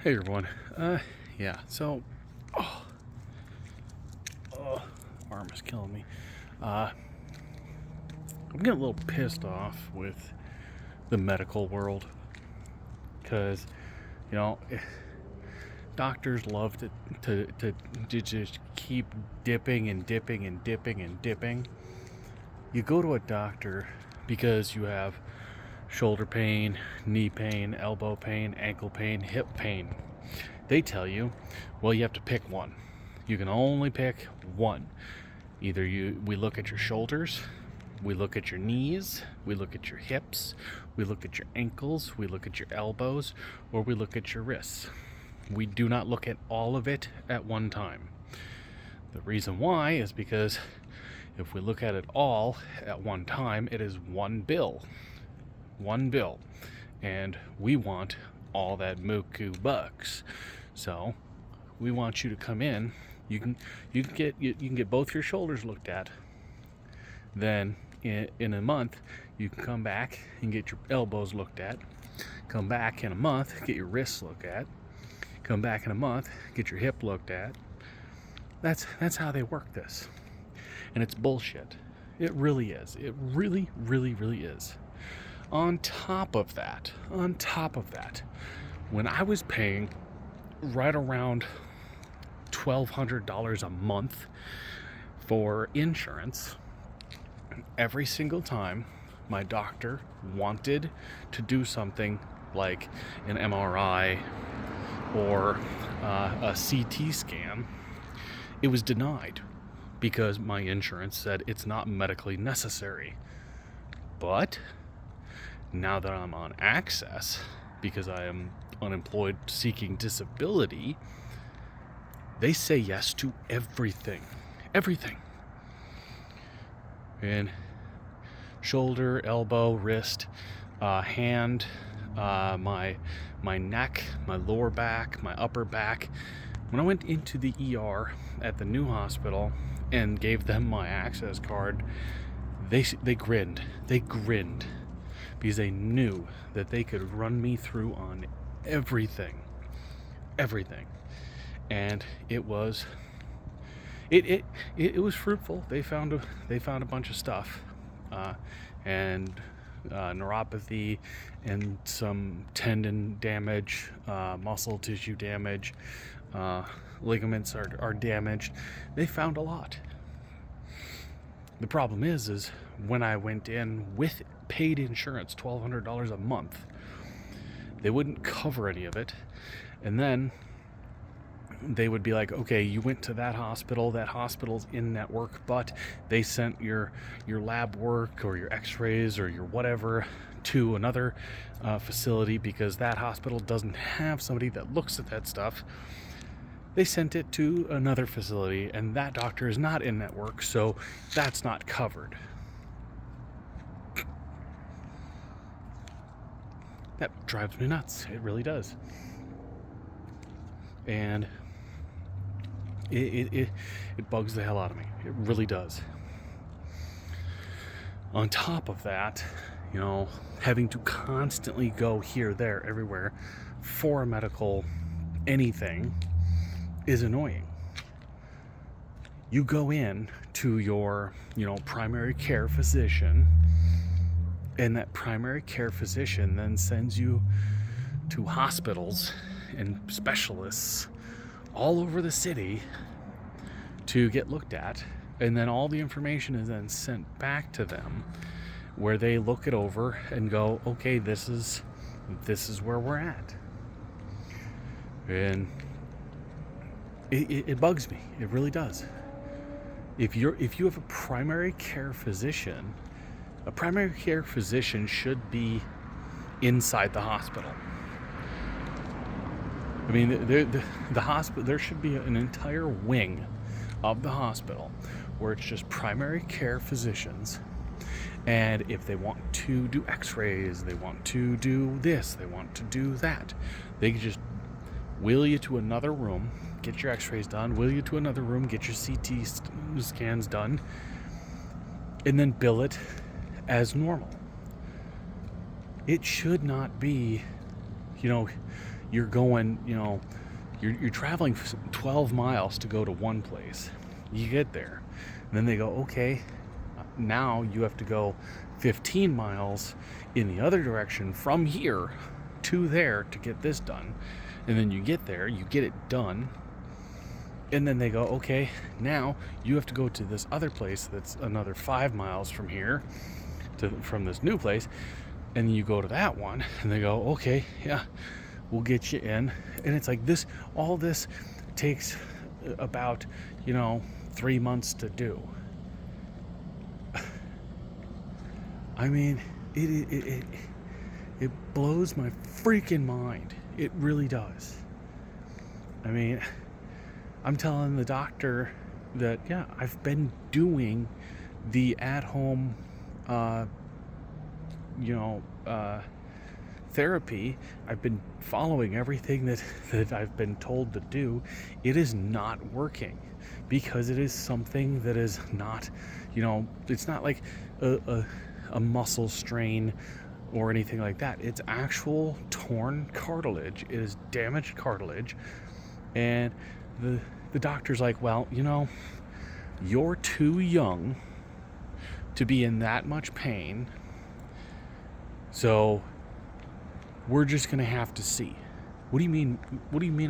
Hey everyone. Yeah. So, oh, oh, arm is killing me. Uh, I'm getting a little pissed off with the medical world because, you know, doctors love to just keep dipping and dipping and dipping and dipping. You go to a doctor because you have shoulder pain, knee pain, elbow pain, ankle pain, hip pain. They tell you, well, you have to pick one. You can only pick one. Either we look at your shoulders, we look at your knees, we look at your hips, we look at your ankles, we look at your elbows, or we look at your wrists. We do not look at all of it at one time. The reason why is because if we look at it all at one time, it is one bill. One bill. And we want all that moku bucks. So we want you to come in. You can get both your shoulders looked at. Then in a month, you can come back and get your elbows looked at. Come back in a month, get your wrists looked at. Come back in a month, get your hip looked at. That's how they work this. And it's bullshit. It really is. It really, really, really is. On top of that, when I was paying right around $1,200 a month for insurance, every single time my doctor wanted to do something like an MRI or a CT scan, it was denied because my insurance said it's not medically necessary. But now that I'm on access, because I am unemployed seeking disability, they say yes to everything. Everything. And shoulder, elbow, wrist, hand, my neck, my lower back, my upper back. When I went into the ER at the new hospital and gave them my access card, they grinned. They grinned because they knew that they could run me through on everything. And it was fruitful. They found a bunch of stuff, and neuropathy and some tendon damage, muscle tissue damage, ligaments are damaged. They found a lot. The problem is when I went in with paid insurance, $1,200 a month, they wouldn't cover any of it. And then they would be like, okay, you went to that hospital's in network, but they sent your lab work or your x-rays or your whatever to another facility because that hospital doesn't have somebody that looks at that stuff. They sent it to another facility, and that doctor is not in network, so that's not covered. That drives me nuts. It really does. And it bugs the hell out of me. It really does. On top of that, having to constantly go here, there, everywhere for a medical anything is annoying. You go in to your, primary care physician, and that primary care physician then sends you to hospitals and specialists all over the city to get looked at, and then all the information is then sent back to them where they look it over and go, okay, this is where we're at. And it bugs me. It really does. If you have a primary care physician should be inside the hospital. I mean, the hospital, there should be an entire wing of the hospital where it's just primary care physicians. And if they want to do x-rays, they want to do this, they want to do that, they can just wheel you to another room, get your x-rays done, wheel you to another room, get your CT scans done, and then bill it as normal. It should not be, you're going, you're traveling 12 miles to go to one place. You get there, and then they go, okay, now you have to go 15 miles in the other direction from here to there to get this done. And then you get there, you get it done, and then they go, okay, now you have to go to this other place that's another 5 miles from here, from this new place, and you go to that one, and they go, okay, yeah, we'll get you in. And it's like this, all this takes about 3 months to do. I mean, it blows my freaking mind. It really does. I mean, I'm telling the doctor that, yeah, I've been doing the at-home, therapy. I've been following everything that I've been told to do. It is not working because it is something that is not, it's not like a muscle strain or anything like that. It's actual torn cartilage. It is damaged cartilage. And the doctor's like, well, you're too young to be in that much pain, so we're just going to have to see. What do you mean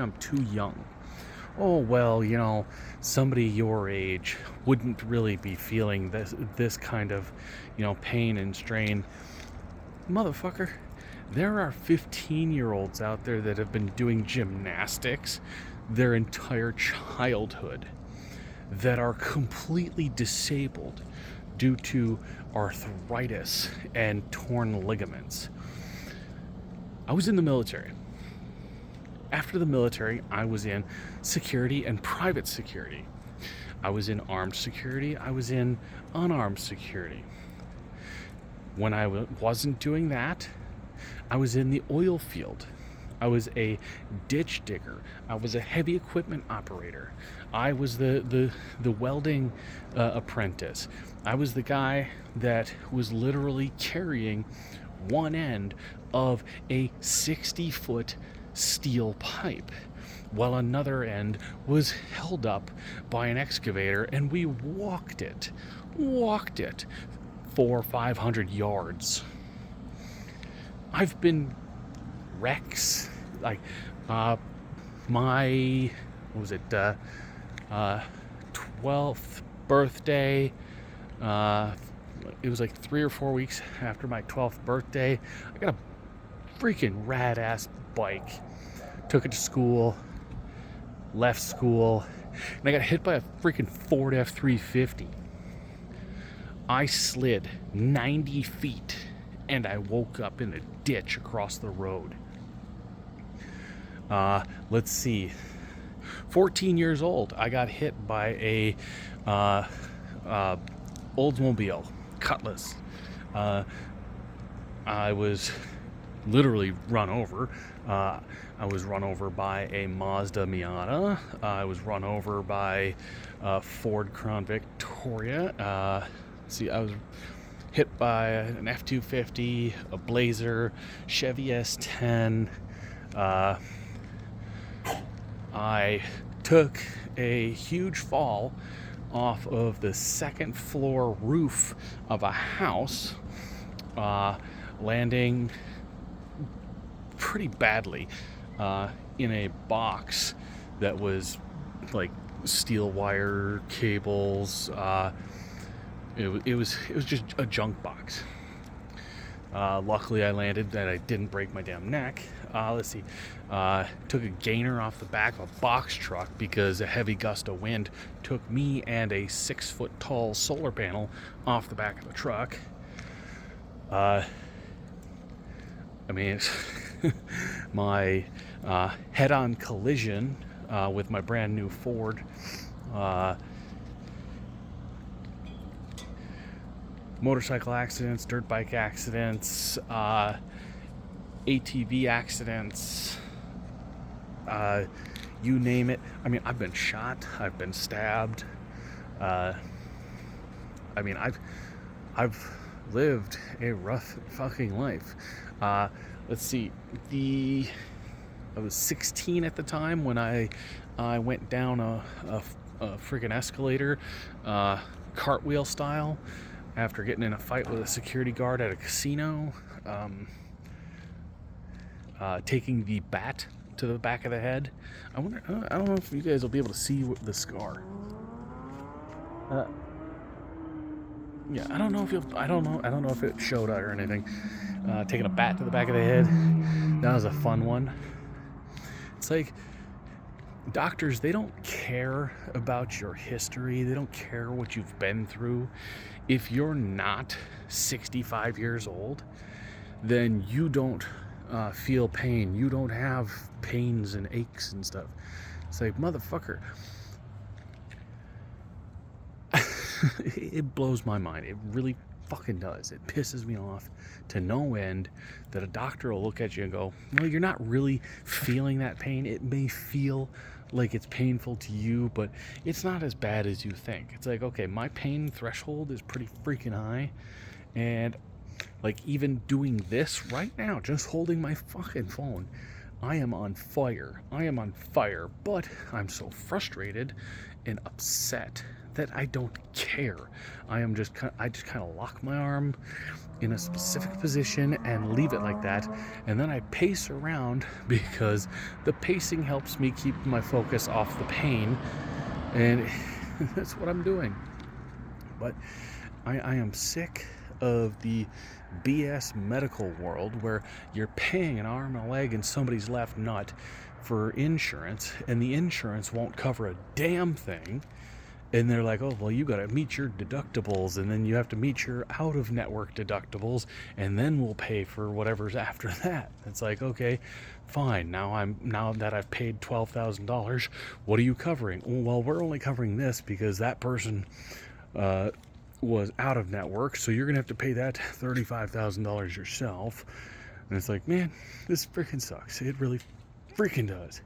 I'm too young? Oh, well, somebody your age wouldn't really be feeling this kind of, pain and strain. Motherfucker, there are 15-year-olds out there that have been doing gymnastics their entire childhood that are completely disabled due to arthritis and torn ligaments. I was in the military. After the military, I was in security and private security. I was in armed security. I was in unarmed security. When I wasn't doing that, I was in the oil field. I was a ditch digger. I was a heavy equipment operator. I was the welding apprentice. I was the guy that was literally carrying one end of a 60-foot steel pipe, while another end was held up by an excavator, and we walked it 400 or 500 yards. I've been wrecks, like my 12th birthday, it was like 3 or 4 weeks after my 12th birthday. I got a freaking rad ass bike, took it to school, left school, and I got hit by a freaking Ford F-350. I slid 90 feet and I woke up in a ditch across the road. Let's see, 14 years old, I got hit by a Oldsmobile Cutlass. I was literally run over. I was run over by a Mazda Miata. I was run over by a Ford Crown Victoria. I was hit by an F-250, a Blazer, Chevy S10. I took a huge fall off of the second floor roof of a house, landing pretty badly in a box that was like steel wire cables. It was just a junk box. Luckily I landed that I didn't break my damn neck. Let's see. Took a gainer off the back of a box truck because a heavy gust of wind took me and a 6-foot tall solar panel off the back of the truck. My head-on collision with my brand new Ford. Motorcycle accidents, dirt bike accidents, ATV accidents, you name it. I've been shot, I've been stabbed. I've lived a rough fucking life. Let's see, was 16 at the time when I went down a freaking escalator, cartwheel style, after getting in a fight with a security guard at a casino, taking the bat to the back of the head. I don't know if you guys will be able to see the scar. Yeah, I don't know if it showed or anything. Taking a bat to the back of the head. That was a fun one. It's like doctors, they don't care about your history. They don't care what you've been through. If you're not 65 years old, then you don't feel pain. You don't have pains and aches and stuff. It's like, motherfucker. It blows my mind. It really fucking does. It pisses me off to no end that a doctor will look at you and go, well, you're not really feeling that pain. It may feel like it's painful to you, but it's not as bad as you think. It's like, okay, my pain threshold is pretty freaking high, and like even doing this right now, just holding my fucking phone, I am on fire. But I'm so frustrated and upset that I don't care. I just kind of lock my arm in a specific position and leave it like that, and then I pace around because the pacing helps me keep my focus off the pain, and that's what I'm doing. But I am sick of the BS medical world where you're paying an arm and a leg and somebody's left nut for insurance, and the insurance won't cover a damn thing. And they're like, oh, well, you got to meet your deductibles, and then you have to meet your out-of-network deductibles, and then we'll pay for whatever's after that. It's like, okay, fine. Now that I've paid $12,000, what are you covering? Well, we're only covering this because that person was out of network, so you're gonna have to pay that $35,000 yourself. And it's like, man, this freaking sucks. It really freaking does.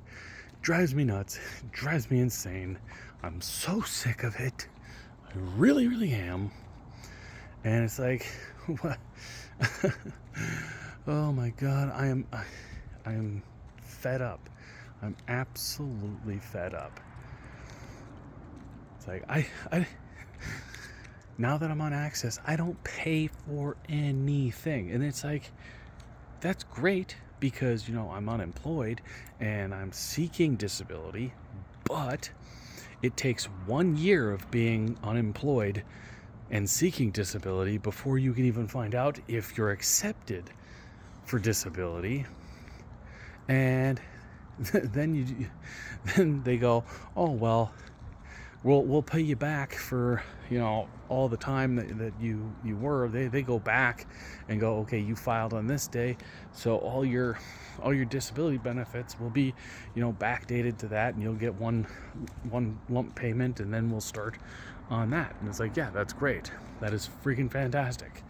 Drives me nuts. Drives me insane. I'm so sick of it. I really, really am. And it's like, what? Oh my God, I am fed up. I'm absolutely fed up. It's like, I now that I'm on Access, I don't pay for anything. And it's like, that's great because, I'm unemployed and I'm seeking disability, but it takes 1 year of being unemployed and seeking disability before you can even find out if you're accepted for disability. And then they go, oh, well, we'll pay you back for, all the time that you were. They go back and go, okay, you filed on this day, so all your disability benefits will be, backdated to that, and you'll get one lump payment, and then we'll start on that. And it's like, yeah, that's great. That is freaking fantastic.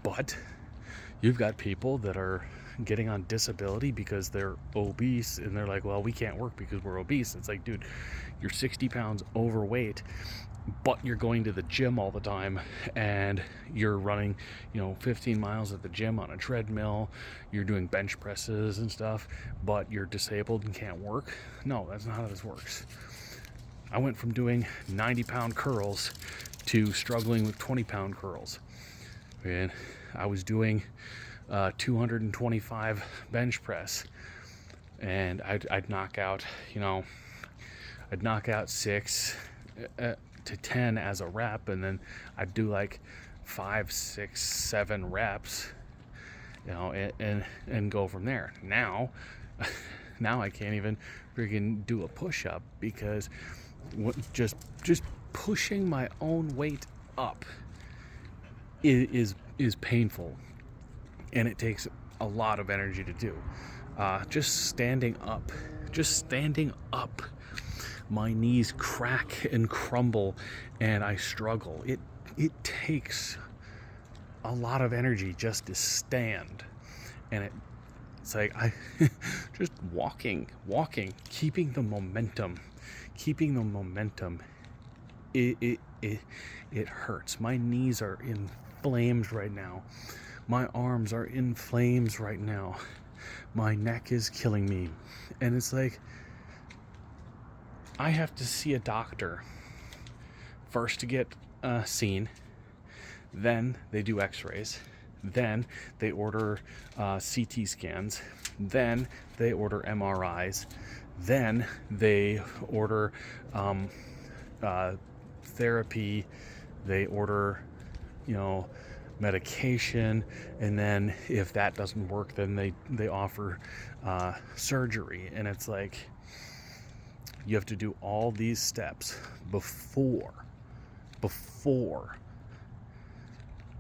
But you've got people that are getting on disability because they're obese, and they're like, well, we can't work because we're obese. It's like, dude, you're 60 pounds overweight, but you're going to the gym all the time, and you're running 15 miles at the gym on a treadmill, you're doing bench presses and stuff, but you're disabled and can't work. No, that's not how this works. I went from doing 90-pound curls to struggling with 20-pound curls, and I was doing 225 bench press, and I'd knock out 6 to 10 as a rep, and then I'd do like 5, 6, 7 reps, and go from there. Now I can't even freaking do a push-up because just pushing my own weight up is painful, and it takes a lot of energy to do. Just standing up, my knees crack and crumble, and I struggle. It takes a lot of energy just to stand, and it's like I just walking, keeping the momentum. It hurts. My knees are in flames right now. My arms are in flames right now. My neck is killing me. And it's like, I have to see a doctor first to get seen. Then they do x-rays. Then they order CT scans. Then they order MRIs. Then they order therapy. They order, medication. And then if that doesn't work, then they offer surgery. And it's like, you have to do all these steps before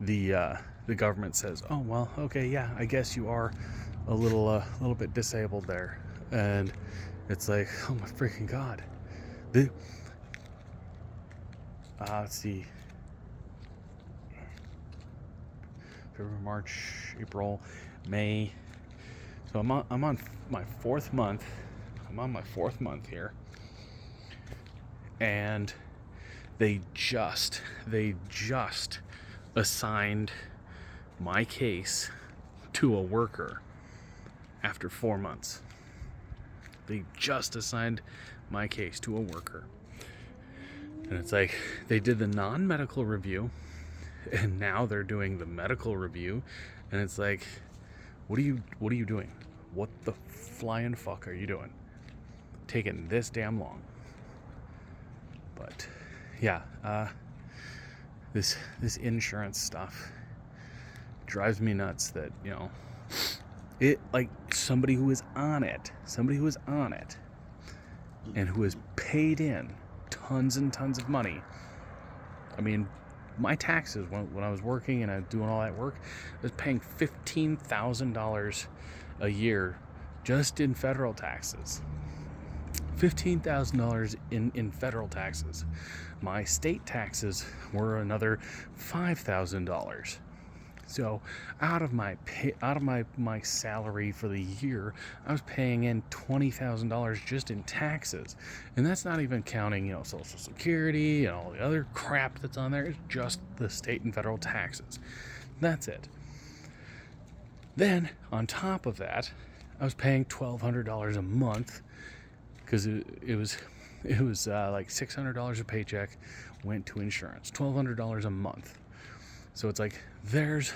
the government says, oh well, okay, yeah, I guess you are a little bit disabled there. And it's like, oh my freaking god. Let's see, February, March, April, May. So I'm on my fourth month. I'm on my fourth month here, and they just assigned my case to a worker after 4 months. They just assigned my case to a worker. And it's like, they did the non-medical review, and now they're doing the medical review. And it's like, what are you doing? What the flying fuck are you doing? Taking this damn long. But yeah, this insurance stuff drives me nuts. That, it, like, somebody who is on it, and who has paid in tons and tons of money. I mean, my taxes, when I was working and I was doing all that work, I was paying $15,000 a year just in federal taxes. $15,000 in federal taxes. My state taxes were another $5,000. So out of my salary for the year, I was paying in $20,000 just in taxes, and that's not even counting Social Security and all the other crap that's on there. It's just the state and federal taxes. That's it. Then on top of that, I was paying $1,200 a month, because it was like $600 a paycheck went to insurance. $1,200 a month. So it's like, there's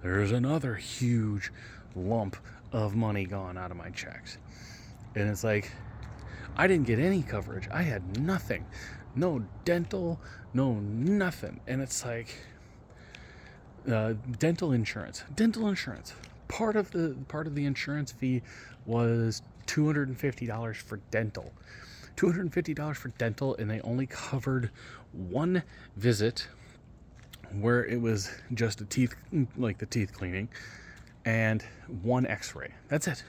another huge lump of money gone out of my checks. And it's like, I didn't get any coverage. I had nothing. No dental, no nothing. And it's like, dental insurance. Part of the insurance fee was $250 for dental. $250 for dental, and they only covered one visit where it was just the teeth cleaning, and one x-ray. That's it.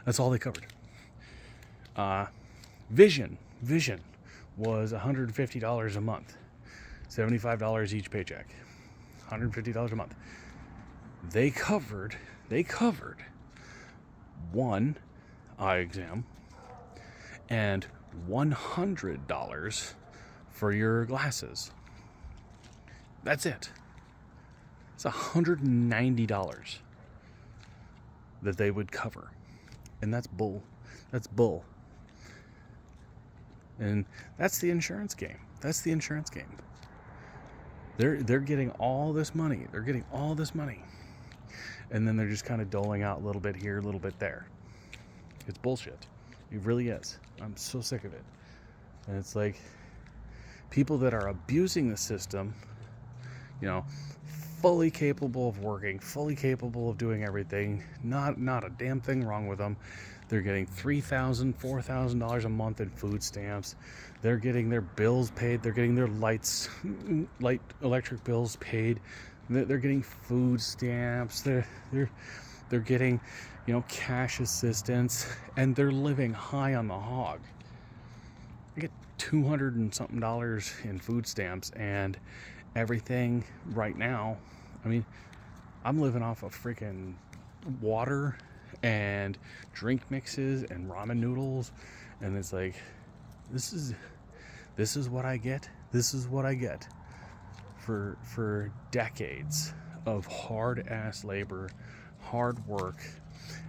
That's all they covered. Vision was $150 a month. $75 each paycheck. $150 a month. They covered one eye exam and $100 for your glasses. That's it. It's $190 that they would cover. And that's bull. And that's the insurance game. They're getting all this money. And then they're just kind of doling out a little bit here, a little bit there. It's bullshit. It really is. I'm so sick of it. And it's like, people that are abusing the system, fully capable of working, fully capable of doing everything, not a damn thing wrong with them. They're getting $3,000, $4,000 a month in food stamps. They're getting their bills paid. They're getting their electric bills paid. They're getting food stamps. They're getting, cash assistance, and they're living high on the hog. I get $200 and something in food stamps, and everything right now. I mean, I'm living off of freaking water and drink mixes and ramen noodles, and it's like, this is what I get. This is what I get for decades of hard ass labor, hard work,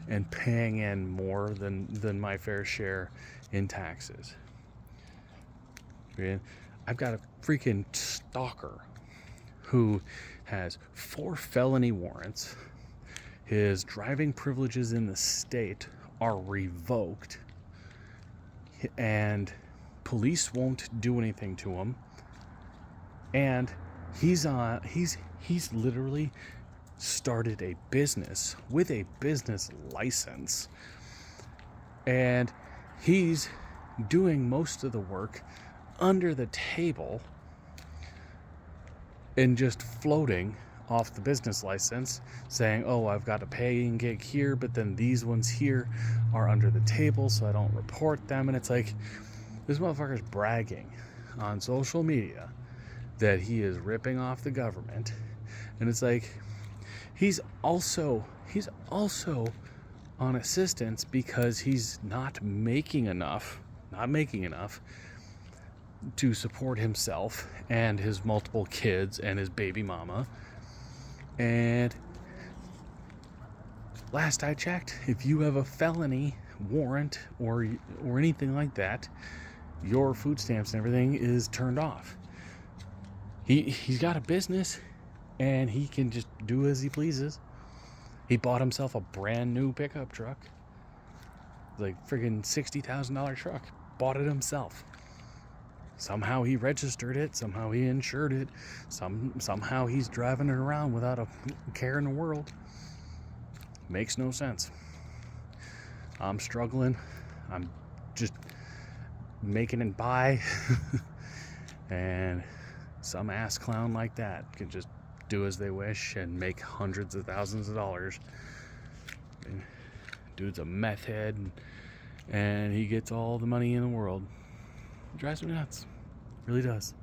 and paying in more than my fair share in taxes. I've got a freaking stalker who has 4 felony warrants. His driving privileges in the state are revoked, and police won't do anything to him. And he's literally started a business with a business license, and he's doing most of the work under the table and just floating off the business license, saying, oh, I've got a paying gig here, but then these ones here are under the table, so I don't report them. And it's like, this motherfucker's bragging on social media that he is ripping off the government. And it's like, he's also on assistance because he's not making enough to support himself and his multiple kids and his baby mama. And last I checked, if you have a felony warrant or anything like that, your food stamps and everything is turned off. He's got a business and he can just do as he pleases. He bought himself a brand new pickup truck, like friggin' $60,000 truck. Bought it himself. Somehow he registered it, somehow he insured it, somehow he's driving it around without a care in the world. Makes no sense. I'm struggling. I'm just making it by. And some ass clown like that can just do as they wish and make hundreds of thousands of dollars. And dude's a meth head, and he gets all the money in the world. It drives me nuts. Really does.